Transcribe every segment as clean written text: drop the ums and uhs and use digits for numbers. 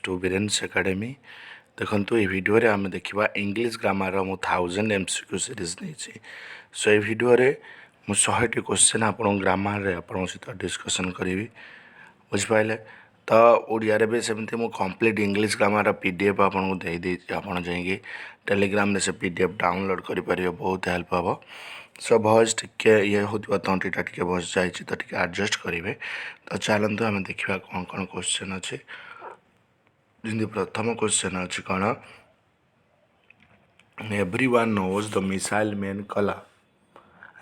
To बिरेन्स academy देखो ये video रे आम देखा इंग्लिश ग्रामर मु 1000 MCQ सीरीज नहीं सो ये वीडियो रे मु 100टी क्वेश्चन आपण ग्रामर रे आपण सहित डिस्कशन करी बुझिपारे तो ओडिया रे भी सेमती मु कंप्लीट इंग्लिश ग्रामर PDF आपको दे देती आपड़ जाइए टेलीग्राम रे से PDF डाउनलोड करेंगे बहुत हेल्प हम सो भॉइस टिके ये होता तंटीटा टे बस जाए तो टे एडजस्ट करेंगे तो चलते आम देखा कौन कौन क्वेश्चन अच्छे जमी प्रथम क्वेश्चन अच्छी कौन everyone knows the missile man Kalam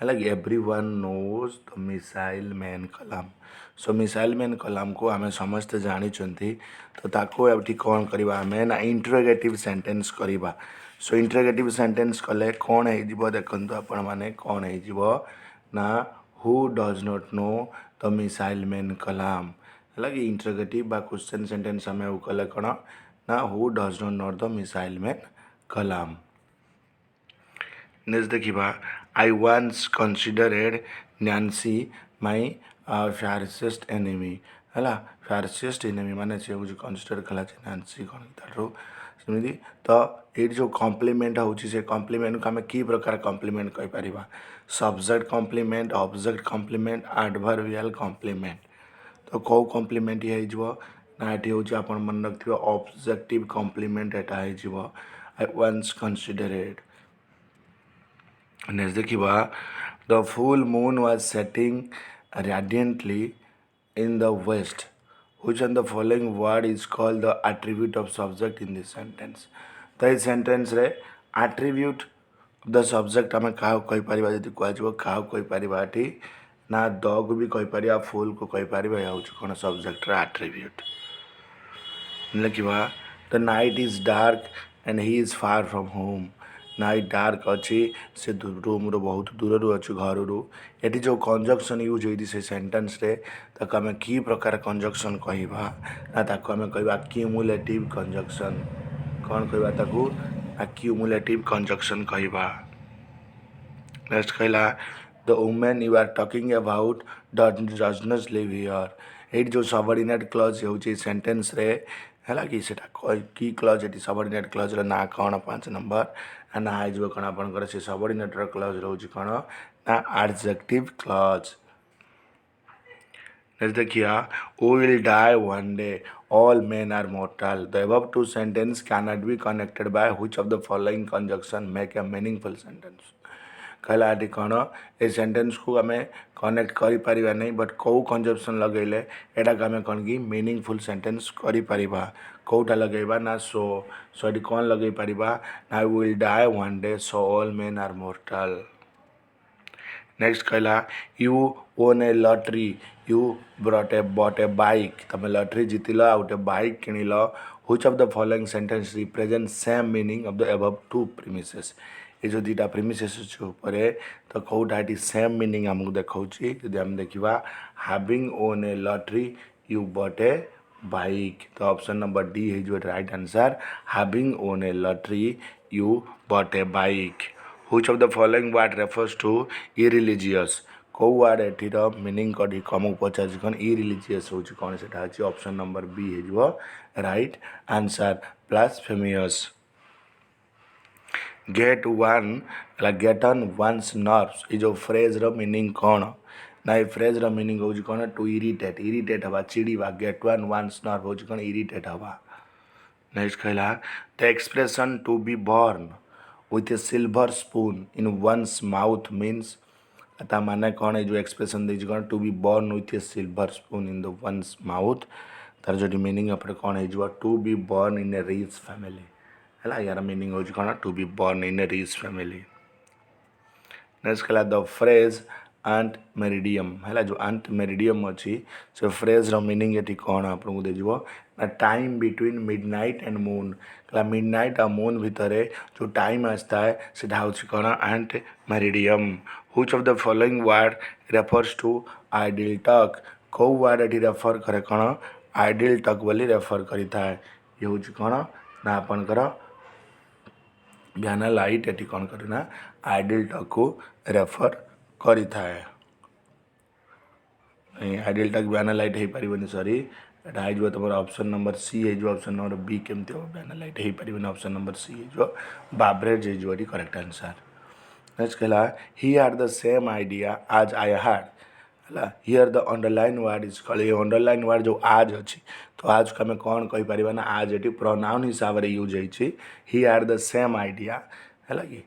है everyone knows the missile man Kalam so missile man Kalam को आम समस्ते जानी तो ताको एठी कौन करवा आम ना इंटरोगेटिव सेंटेंस करवा सो इंटरोगेटिव सेंटेंस कले कौन हो देखो आपण मैंने कौन हो ना who does not know the missile man Kalam है कि इंटरोगेटिव बा क्वेश्चन सेंटेंस आम कले कौन ना who does not know the missile man Kalam next देखा आई वन्स कनसीडरेड न्यान्सी माई फारसेस्ट एनिमी है फारसेस्ट एनिमी माने से हूँ कनसीडर कला न्यान्सी कौन तारू सेमती तो ये जो कम्प्लीमेंट होची से कम्प्लीमेंट को आम कि प्रकार कम्प्लीमेंट कहीपर subject complement object complement adverbial complement तो कौ कम्प्लीमेंट ये ना ये हूँ आप मन रखिए ऑब्जेक्टिव कम्प्लीमेंट एटा हो आई वन्स कनसीडरेड नेक्स्ट देखा the full moon was setting radiantly in the west which on the following word is called the attribute of subject in this sentence तो ये सेंटेंस रे attribute of the subject आम क्या कहीपर जी कह क्या कहीपर ये ना द को भी कहीपर फुल को कहीपर यह हूँ कौन सब्जेक्ट attribute लिखा the night is dark and he is far from home night dark अच्छी से रूम रो बहुत दूर अच्छी घर रू ये जो कंजक्शन यूज होती से सेंटेंस रे ताको आम कि प्रकार कंजक्शन कहवा ना ताको आम कहवा क्यूमुलेटिव कंजक्शन कौन कहवा ताको क्यूमुलेटिव कंजक्शन कहवा नेक्स्ट कहला the women you are talking about does not live here ये जो सबऑर्डिनेट क्लॉज होची सेंटेंस रे है कि की क्लज ये सबऑर्डिनेट क्लज ना कौन 5 नंबर ना हो कौन आपंकर से सबऑर्डिनेट क्लज रोज कौन ना एडजेक्टिव क्लज नेक्स्ट देखिए we will die one day all men are mortal the above two sentence can not be connected by which of the following conjunction make a meaningful sentence कहला ये कौन ये sentence को आम connect कर नहीं but कौ कंजप्शन लगेले एटा आम कौन कि मीनिंगफुल सेंटेंस कर कौटा लगेबा ना सो ये कौन लगे पारिबा ना will die one day so all men are mortal next कहला you won a lottery you bought a bike तुम लॉटरी जीतिल आ गोटे बाइक किनिल which of the following sentence represent same meaning of the above two premises ये जो दुटा premises अच्छे तो कौटा ये सेम मीनिंग आमको देखा जब आम देखा having won a lottery you bought a bike तो ऑप्शन नंबर डी है right answer having won a lottery you bought a bike which of the following word refers to irreligious कौ word एटीर meaning कटी कम पचार कौन irreligious हूँ कौन से ऑप्शन नंबर बी है right answer blasphemous get on one's nerves ये जो फ्रेज रो मीनिंग कौन ना ये फ्रेज रो मीनिंग हूँ कौन टू इरिटेट हवा चिड़वा गेट वन्स नर्व हूँ कौन इरिटेट हवा नेक्स्ट कहला the expression to be born with a silver spoon in one's mouth means ता माने कौन है जो एक्सप्रेशन दे कौन to be born with a silver spoon in the one's mouth तार जो मीनिंग अपने कौन है to be born in a rich family है यार मीनिंग हूँ कौन to be born in a rich family next कहला द फ्रेज आंट मेरिडियम है जो आंट मेरिडियम अच्छी से फ्रेज रो मीनिंग ये कौन आपको देजिवो ना time between midnight and noon कहला मिडनाइट और मून भितर जो टाइम आसता है सीटा हूँ कौन ante meridiem which of the following word refers to idle talk कौ वर्ड ये रेफर करे कौन आइडियल टॉक बोली रेफर करिता है ये हूँ कौन ना आपनकर ब्याना लाइट ये कौन करना आइडियल टॉक को रेफर करिता है आइडियल टॉक ब्याना लाइट हो पार सॉरी एटा हो तुम ऑप्शन नंबर सी हो ऑप्शन नंबर बी केमती हम बैनालाइट हो पारे ऑप्शन नंबर सी हो बाब्रेज हो करेक्ट आंसर नेक्स्ट कहला he had the same idea आज आई हैड है here the underline word is called ये अंडरलाइन वर्ड जो आज अच्छी तो आज को आम कौन कहीपर ना आज ये प्रोनाउन हिसाब से यूज होती he had the same idea है कि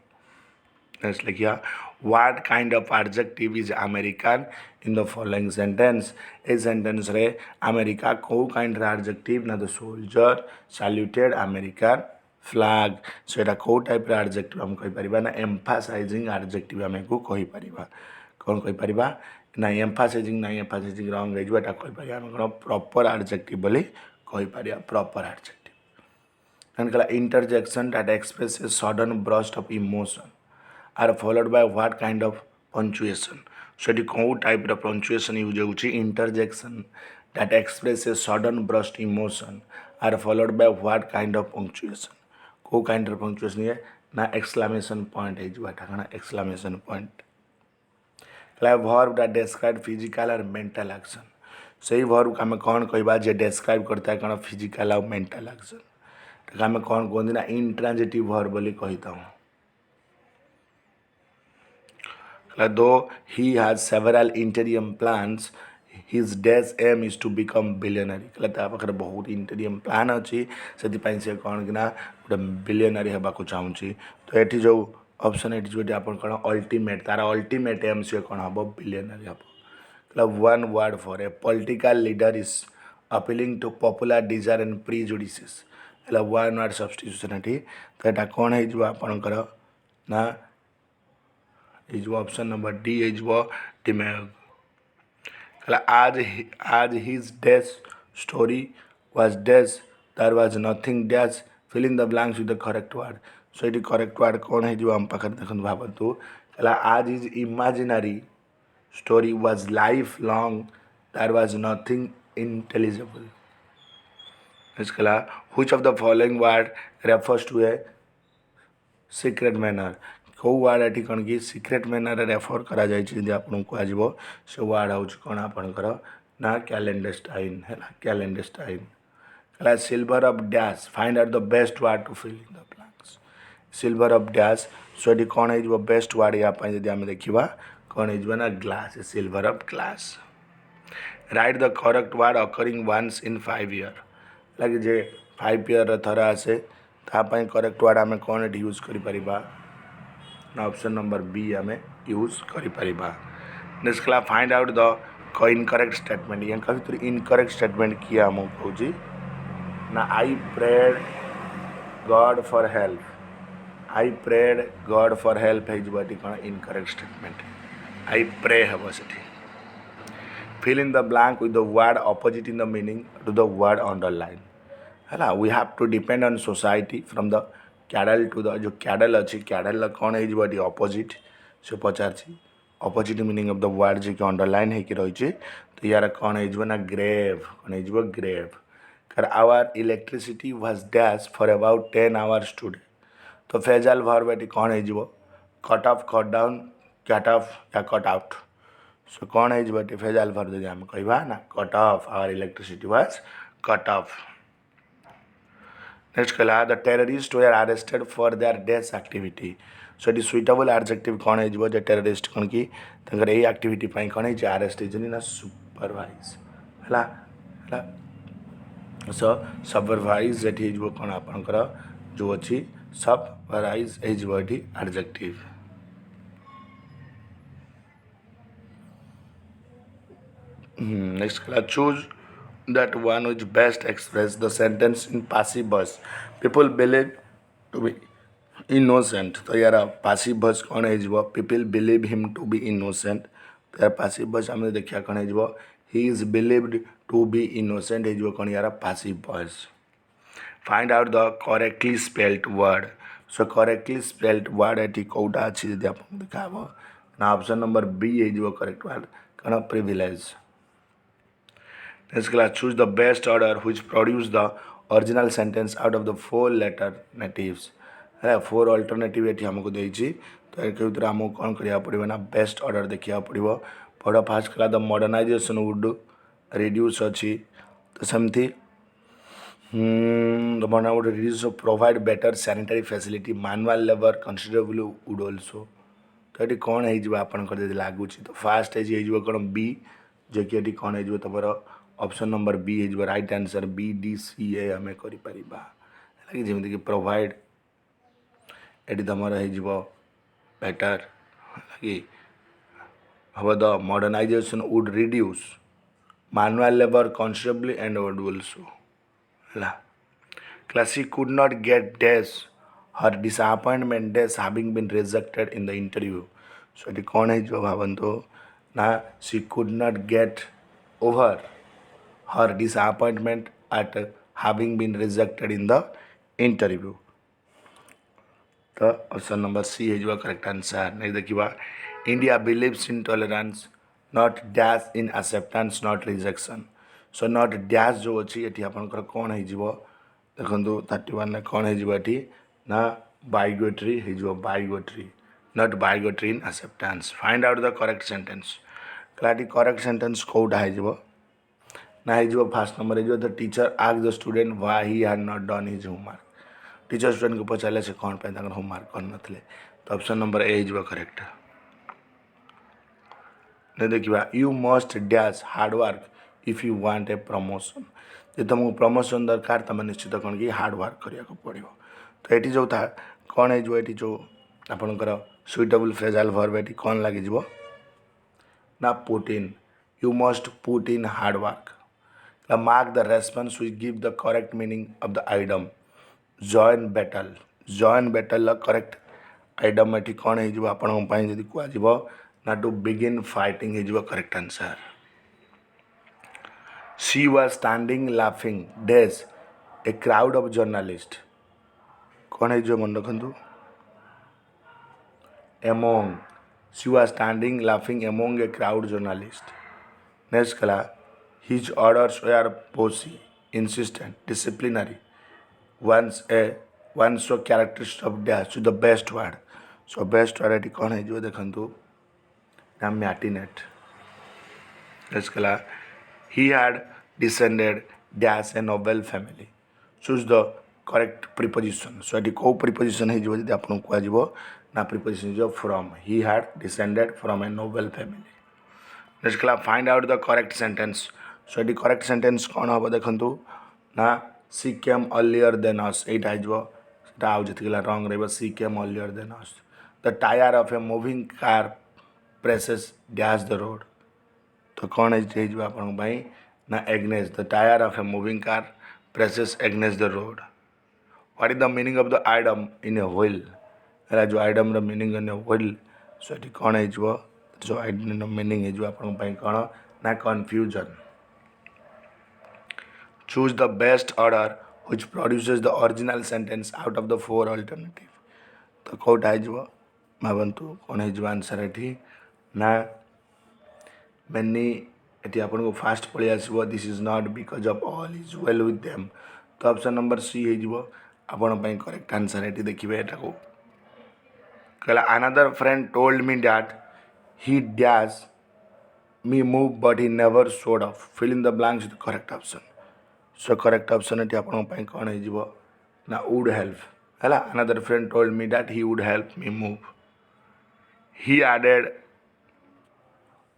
नेक्स्ट लिखिया what kind of adjective is American in the following sentence a sentence रे अमेरिका को काइंड एडजेक्टिव ना the soldier saluted American flag so एटा को टाइप एडजेक्टिव हम कहि परिबा ना एम्फासाइजिंग एडजेक्टिव हम को कहि परिबा कौन कहि परिबा ना एम्फासाइजिंग रंग हो एटा कहि परिबा हम कोन प्रॉपर एडजेक्टिव बोली कहि परिबा प्रॉपर एडजेक्टिव एंड कला interjection that express a sudden burst of emotion are followed by what kind of punctuation so ये कौ टाइप पंचुएशन यूज होची interjection that express a sudden burst emotion are followed by what kind of punctuation को kind of punctuation ये ना exclamation point है कण exclamation point verb that describe physical और mental action से वर्ब को आम कौन कहवा जे डिस्क्राइब करता है कौन फिजिकल और मेंटल एक्शन आम कौन कहते ना इंट्रांजिटिव वर्ब बोली कहता हूँ though he has several interim plans his dash aim is to become billionaire कहला ता पाखरे बहुत इंटेरियम प्लान अच्छी से से कौन कि गोटे बिलियनरी होगा चाहूँगी तो ये जो ऑप्शन ये जो आप कौन अल्टीमेट तार अल्टीमेट एम से कौन हम बिलियनरी हम कहला one word for a political leader is appealing to popular desire and prejudices है वन वर्ड सब्स्टिट्यूशन ये तो यहाँ कौन हो आपणकर ना is option number D is demagogue as his dash story was dash there was nothing dash fill in the blanks with the correct word so ये correct word कौन है आम पाखे देख भावतु as his imaginary story was life long there was nothing intelligible इसके which of the following word refers to a secret manner कौ word ये कौन कि सीक्रेट मैनर रेफर करा आपको कह से वार्ड हूँ कौन आपणकर ना कैलेंडरस्टाइन है कैलेंडरस्टाइन कहला silver of dash find out the best word to fill in the blanks silver of dash so ये कौन हो बेस्ट वार्ड यहाँ जब आम देखा कौन हो ना glass silver of glass right the correct ward occurring once in 5 years लगे जे 5 year थर आसे तापाई करेक्ट वार्ड आम कौन यूज कर ऑप्शन नंबर बी आम यूज कर नेक्स्ट कहला find out the incorrect statement यहाँ कभी इनकरेक्ट स्टेटमेंट किए आम कहूँ ना I prayed God for help I prayed God for help हो कौन इनकरेक्ट स्टेटमेंट आई प्रे हम से fill in the blank with the word opposite in the meaning to the word underline है we have to depend on society from the cradle to the जो cradle अच्छी cradle कौन हो opposite से पचार opposite meaning of the word जी underline होकर रही तो यार कौन हो ना ग्रेव कौन हो ग्रेव कार our electricity was dash for about 10 hours today तो फेजल वर्ब ये कौन हो cut off cut down cut off या कट आउट सो कौन हो फेजल वर्ब जब आम कह ना cut off our electricity was cut off next कहला the terrorist were arrested for their death activity so ये सुइटेबल एडजेक्टिव कौन हो टेररिस्ट कौन कि यही एक्टिविटी कौन हो अरेस्ट ना सुपरवाइज है सो सुपरवाइज ये कौन आपणकर जो अच्छी सुपरवाइज हो एडजेक्टिव नेक्स्ट कहला choose that one which best express the sentence in passive voice people believe to be innocent तो यार passive voice कौन हो people believe him to be innocent तो यार passive voice आम देखा कौन हो he is believed to be innocent हो कौन यार passive voice find out the correctly spelled word so correctly spelled word ये कौटा अच्छी यदि आप देखा ना ऑप्शन नंबर बी हो करेक्ट वर्ड कौन privilege Next class, choose the best order which produce the original sentence out of the 4 alternatives. है 4 alternative ये हमको देइछि तो एक भीतर हमको कौन करिया पड़िबो ना बेस्ट ऑर्डर देखिया पड़िबो पड़ा फास्ट कला द मॉडर्नाइजेशन वुड रिड्यूस अछि तो सेमती one would reduce to provide better sanitary facility manual labor considerably would also तो ये कौन है आपंकर जब लगुच तो फास्ट है कौन बी जो कि ये कौन है तुम ऑप्शन नंबर बी है right answer B D C A आम कर जमीक प्रोवाइड ये तुम हो बेटर कि हम the modernization would reduce manual labor considerably and would also है Classy could not get dash her disappointment dash having been rejected in the interview. So it कौन है जो भावंतो ना she could not get over her disappointment at having been rejected in the interview. तो option number C है जो correct answer नहीं देखिए India believes in tolerance not dash in acceptance not rejection so not dash जो अच्छी ये आपंकर कौन हो देखो 31 कौन होटी ना बाइगोट्री हो bigotry not bigotry in acceptance find out the correct sentence कहला करेक्ट सेंटेंस कौटा हो ना हो फास्ट नंबर हो the teacher ask the student why he had not done his homework teacher student को पचारे से कौन पे होमवर्क करन तो ऑप्शन नंबर ए हो करेक्ट नहीं देखिए you must dash hard work if you want a promotion जो तुमको प्रमोशन दरकार तुम निश्चित कौन कि हार्डवर्क करने को पड़ो तो ये जो था कौन है ये जो आपंकर सुइटेबल फ्रेजाइल वर्ब ये कौन लगे ना put in you must put in hard work mark the response which give the correct meaning of the item join battle correct item ये कौन हो आपड़ी कह ना टू बिगिन फाइटिंग हो correct answer she was standing laughing डेज a crowd of journalist कौन है जो मन रखु among she was standing laughing among a crowd journalist next कला हिज ऑर्डर्स वेयर पोसी insistent disciplinary once so characteristic of dash to the best word so best word ये कौन है जो देखो ना मैटिनेट इसके he had descended dash a noble family choose the correct preposition so ये कौ preposition है जो आपको कह ना preposition जो from he had descended from a noble family इसके find out the correct sentence so ये correct sentence कौन हम देखो ना she came earlier than us एटा आउ जी रंग रही she came earlier than us the tire of a moving car presses dash the road तो कौन है आप ना against the tyre of a moving car presses against the road what is the meaning of the item in a wheel है जो item र meaning in a wheel so ये कौन हो जो आइटम मीनिंग हो कौन ना confusion choose the best order which produces the original sentence out of the 4 alternative तो कौटा हो भावतु कौन हो आंसर ये ना मैनी ये आपको फास्ट पलि आसो this is not because of all is well with them तो ऑप्शन नंबर सी हो आपण करेक्ट आंसर ये देखिए यहाँ को कहला another friend told me that he dash me move but he never showed off fill in the blanks with correct option so correct option ये आपन कौन हो ना वुड हेल्प है another friend told me that he would help me move he added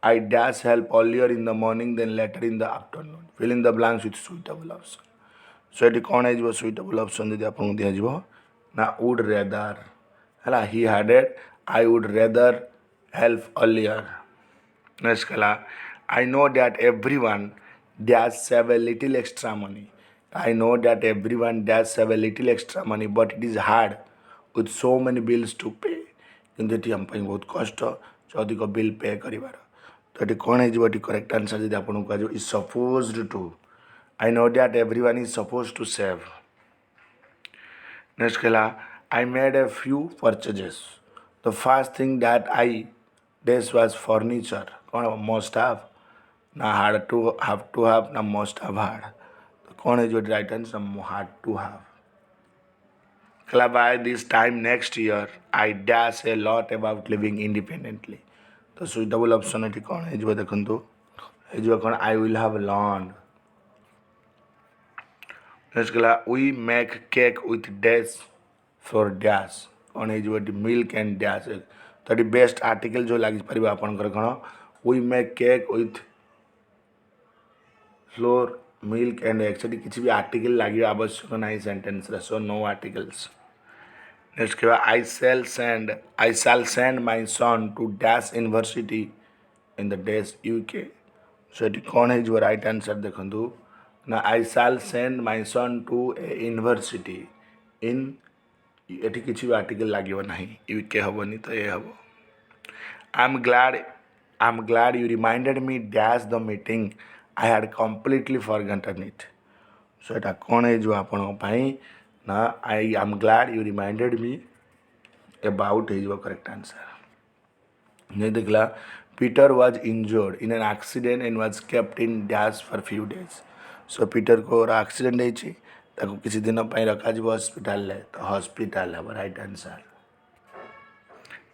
I dash help earlier in the morning than later in the afternoon. Fill in the blanks with suitable option. So ये कौन है suitable option यदि आपको दिया ना would rather है he added I would rather help earlier. Next कला I know that everyone dash save a little extra money. I know that everyone dash save a little extra money but it is hard with so many bills to pay. किंतु ये हम बहुत कष्ट जो अधिक bill pay करिवार तो ये कौन हो करेक्ट आंसर यदि आपको कह is supposed to I know that everyone is suppose to save next कहला I made a few purchases the first thing that I did was furniture कौन मस्ट हैव ना हार्ड टू हैव ना must have hard तो कौन है right answer hard to have कहला by this time next year I dash a lot about living independently तो suitable option ये कौन हो देखो कौन आई विल हैव लर्न ନେକ୍ସଟ ଗଲା we make cake with dash for dash कौन है मिल्क एंड डैश तो ये बेस्ट आर्टिकल जो लगिपर आपंकर कौन we make cake with flour milk and egg से किसी भी आर्टिकल लगे आवश्यक ना sentence so no articles next क्या I shall send my son to dash university in the dash UK so ये कौन है राइट आंसर देखु ना I shall send my son to a university in ये किसी भी आर्टिकल लगे ना यूके हेनी तो ये हम I am glad you reminded me dash the meeting I had completely forgotten it so यहाँ कौन है ना I am glad you reminded me about हो करेक्ट आंसर नहीं देखला Peter was injured in an accident and was kept in dash for few days so Peter को accident होती किसी दिन रखा हॉस्पिटल तो हॉस्पिटल है राइट आंसर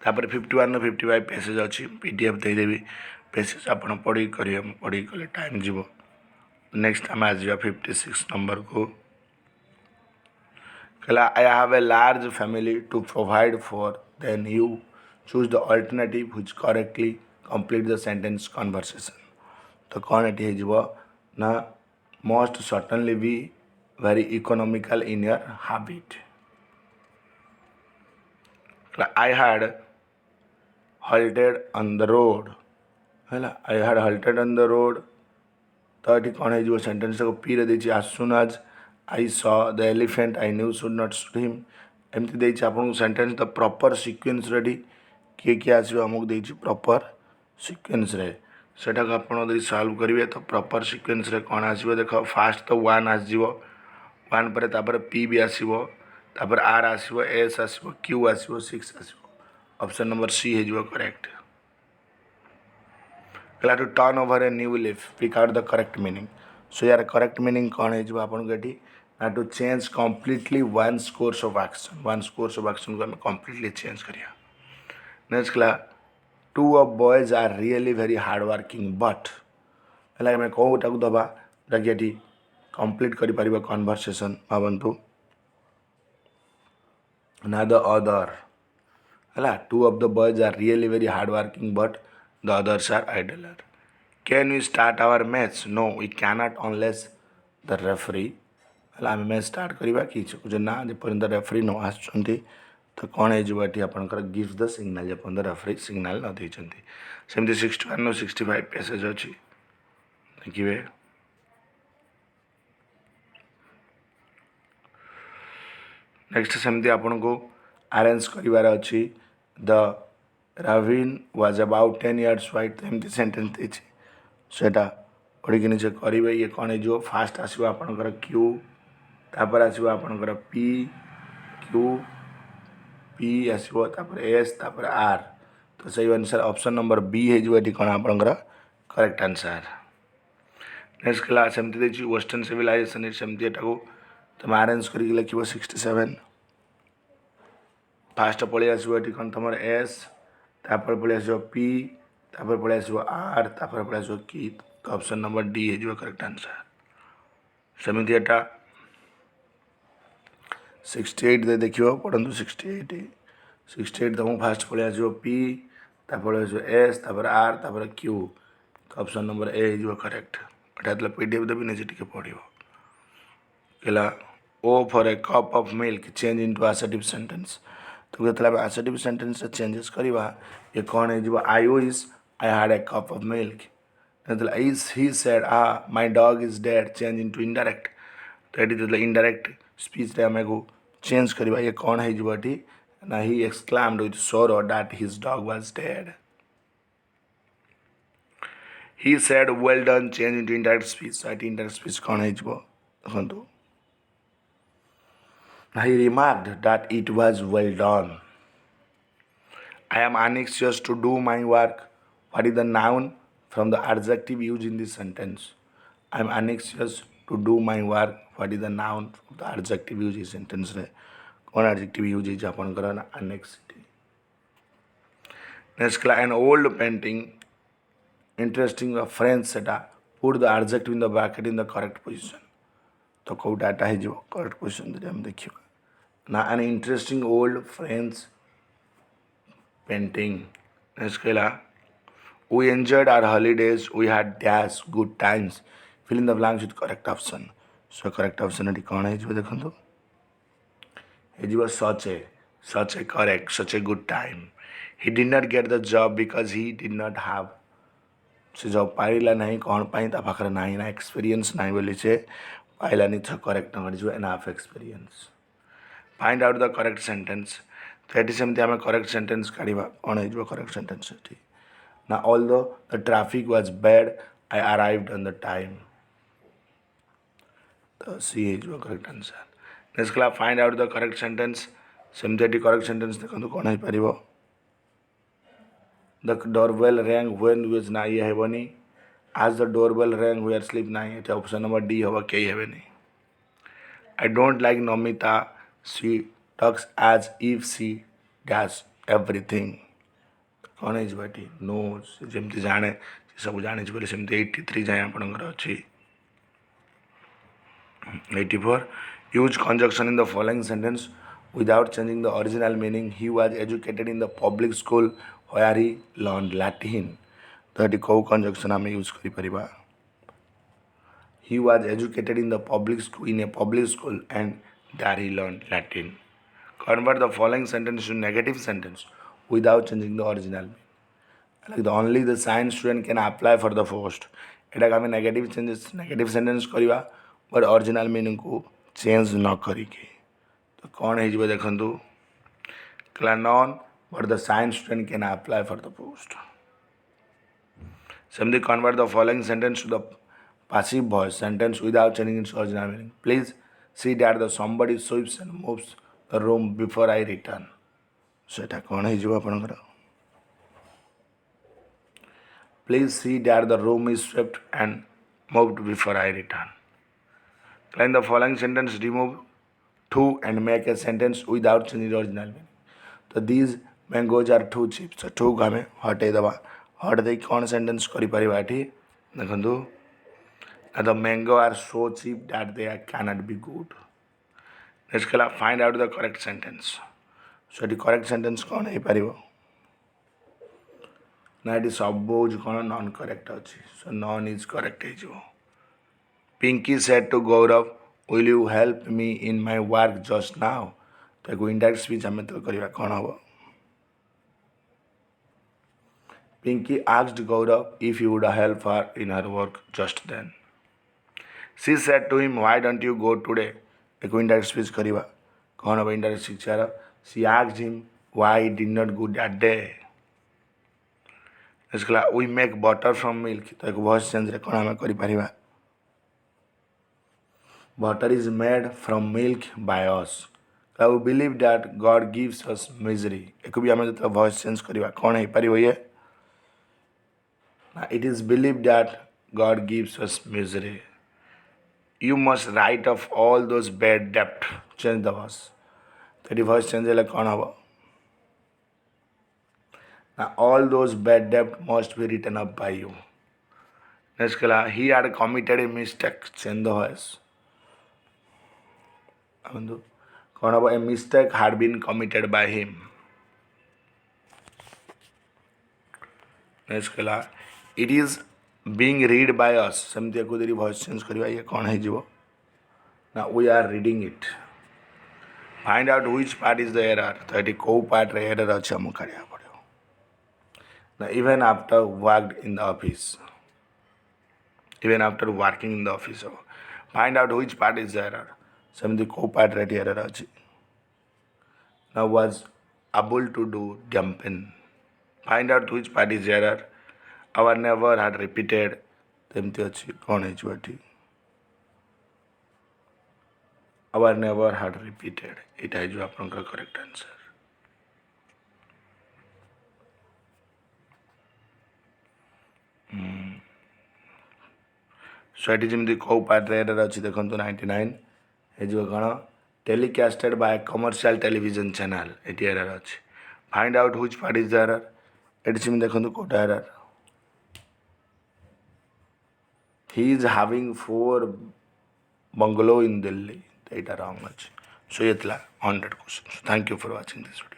तापर 51 55 पेसेज अच्छी पीडीएफ देदेवी पेसेज आप पढ़ी करेंगे पढ़ी कले टाइम जीव नेक्स्ट आम आज 56 नंबर को कहला I have a large family to provide for then you choose the alternative which correctly complete the sentence conversation तो कौन ये ना must certainly be very economical in your habit I had halted on the road है I had halted on the road तो ये कौन है sentence को पी रे देछि as soon as I saw the elephant I knew should not shoot him एमती देछि आपन sentence the proper sequence ready किए आसो आमको देछि प्रॉपर सीक्वेंस रे सेटा को आपन यदि सॉल्व करिवे तो प्रॉपर सीक्वेंस रे कौन आसीबो देखो फास्ट तो 1 आसीबो 1 पर तापर P भी आसीबो तापर R आसीबो S आसीबो Q आसीबो 6 आसीबो ऑप्शन नंबर सी है जो करेक्ट कहला to turn over a new leaf pick out the correct meaning so यार करेक्ट मीनिंग कौन है जो आपन को ना to change completely one's course of action को हम कंप्लीटली चेंज करिया नेक्स्ट कहला two of boys are really very hard working but है मैं कौटा को दबा जगह कंप्लीट करि परिबा कन्वर्सेशन भावंतु ना द अदर है two of the boys are really very hard working but the others are idler can we start our match no we cannot unless the referee है आम मैच स्टार्ट करवा कि ना जपर्यंत referee न आसुँच तो कौन होती आपंकर गिव्स द सिग्नाल जपर्यंत रेफरी सिग्नाल न देती सेमती 61 65 पेसेज अच्छी देखिए नेक्स्ट सेमती आपन को अरेंज करिवार अच्छी the Ravin was about 10 years white तो एमती सेंटेंस देछि सेटा पढ़ी निजे करेंगे ये कौन है फास्ट आसो आपंकर क्यू तापर आसो आपंकर पी क्यू पी आसो तापर एस तापर आर तो सही अनुसार ऑप्शन नंबर बी है कौन आपंकर करेक्ट आंसर नेक्स्ट क्लास सेमती देखिए वेस्टर्न सिविलाइजेशन सेमती को तुम अरेंज करके लिख 67 फास्ट पलि आसो कौन तुम एस तापर पलि आसो पी तापर पलि आसो आर तापर पलि आसो की तो ऑप्शन नंबर डी है करेक्ट आंसर सेमती एटा 68 दे देखियो पढ़ंतु 68 तुम फास्ट पलि आसो पी तापर आसो एस तापर आर तापर क्यू तो ऑप्शन नंबर ए है करेक्ट एटा पीडीएफ देवी निजे टिके पढ़ियो कहला oh for a cup of milk change into assertive sentence तो जो असर्टिव सेंटेंस चेंजेस करवा ये कौन है I wish I had a cup of milk is he said my dog is dead change into indirect तो ये indirect speech रे आमको चेंज करवा ये कौन है ना ही एक्सक्लेम्ड विथ सोरो that his dog was dead he said well done change into indirect speech so indirect speech कौन है देखो he remarked that it was well done I am anxious to do my work what is the noun from the adjective used in this sentence I am anxious to do my work what is the noun from the adjective used in sentence रे कौन adjective use है अपन करा ना anxiety next an old painting interesting French सेटा put the adjective in the bracket in the correct position तो कौटाटा हो correct question आम देखा ना an interesting old friends painting next कहला we enjoyed our holidays we had dash good times fill in the blanks with correct option so correct option eighty कौन है देखो such a correct such a good time he did not get the job because he did not have से जब पाइला नहीं कौन पाई ता पाखरे नहीं ना एक्सपीरियंस नहीं बोली से पाइला नहीं तो करेक्ट नंबर जो enough experience find out the correct sentence तो ये सेमती आम करेक्ट सेंटेंस काढ़ा कौन हो करेक्ट सेंटेंस ये ना although the traffic was bad I arrived on the time तो सी is your correct answer next class find out the correct sentence सेमती correct sentence देखो कौन हो पार the doorbell rang when was ना ये हेबनी as the doorbell rang we are sleep नहीं ये option number D होगा कई हेबनी I don't like Nomita she talks as if she does everything कौन है बाटी नो जमी जाने सब जाने बोले सेमती 83 जाए आपंकर अच्छी 84 use conjunction in the following sentence without changing the original meaning he was educated in the public school where he learned Latin तो ये कौ conjunction आम यूज कर he was educated in a public school and there he learned Latin convert the following sentence to negative sentence without changing the original meaning like the only the science student can apply for the post एटा आम negative sentence करवा but original meaning को change न करिके तो कौन है देखु none but the science student can apply for the post सेमती convert the following sentence to the passive voice sentence without changing its original meaning please see that the somebody sweeps and moves the room before I return so एटा कौन है आपनकर please see that the room is swept and moved before I return in the following sentence remove to and make a sentence without changing the original meaning तो these mangoes are too cheap so टू आम हटे दबा हट दे कौन sentence करें देखो the mango are so cheap that they cannot be good next kala find out the correct sentence so the correct sentence कौन है पारिबो ना ये सब कौन नॉन करेक्ट अच्छी सो नॉन इज करेक्ट है Pinky said to Gaurav will you help me in my work just now तो indirect speech आम तो करवा कौन हम Pinky asked Gaurav if you would help her in her work just then she said to him why don't you go today एक indirect speech करवा कौन हम इनडायरेक्ट शिक्षा she asked him why did not go that day इसके we make butter from milk तो एक voice change कौन आम कर butter is made from milk by us we believe that God gives us misery एक भी आम जो वॉइस चेंज करवा कौन हो पार ये it is believe that God gives us misery you must write off all those bad डेप्ट चेंज द वॉइस तो ये वॉइस चेंज है कौन हम Now all those bad debt must be written up by you. Next kala, he had committed a mistake. Change the voice. A mistake had been committed by him. Next kala, it is being read by us. Samti ko deri voice change kariba ye kaun hai jibo. Now we are reading it. Find out which part is the error. तो ये को part रे error अच्छा हम करिया पड़े. Now even after worked in the office, even after working in the office, find out which part is the error. Samti को part रे error अच्छी. Now was able to do jumping. Find out which part is the error. Our never had repeated. तेमती अच्छी कौन है चुआटी. Our never had repeated. It is जो आपनका correct answer. So it is जमी कौ part error अच्छी देखो 99 है जो कौन telecasted by commercial television channel ये एरर अच्छी find out which part is the error ये जमी देखो कोटा error he is having 4 bungalow in Delhi, ଏଇଟା ରଙ୍ଗ ଅଛି। ସୋ ଏଥିଲା 100 questions. Thank you for watching this video.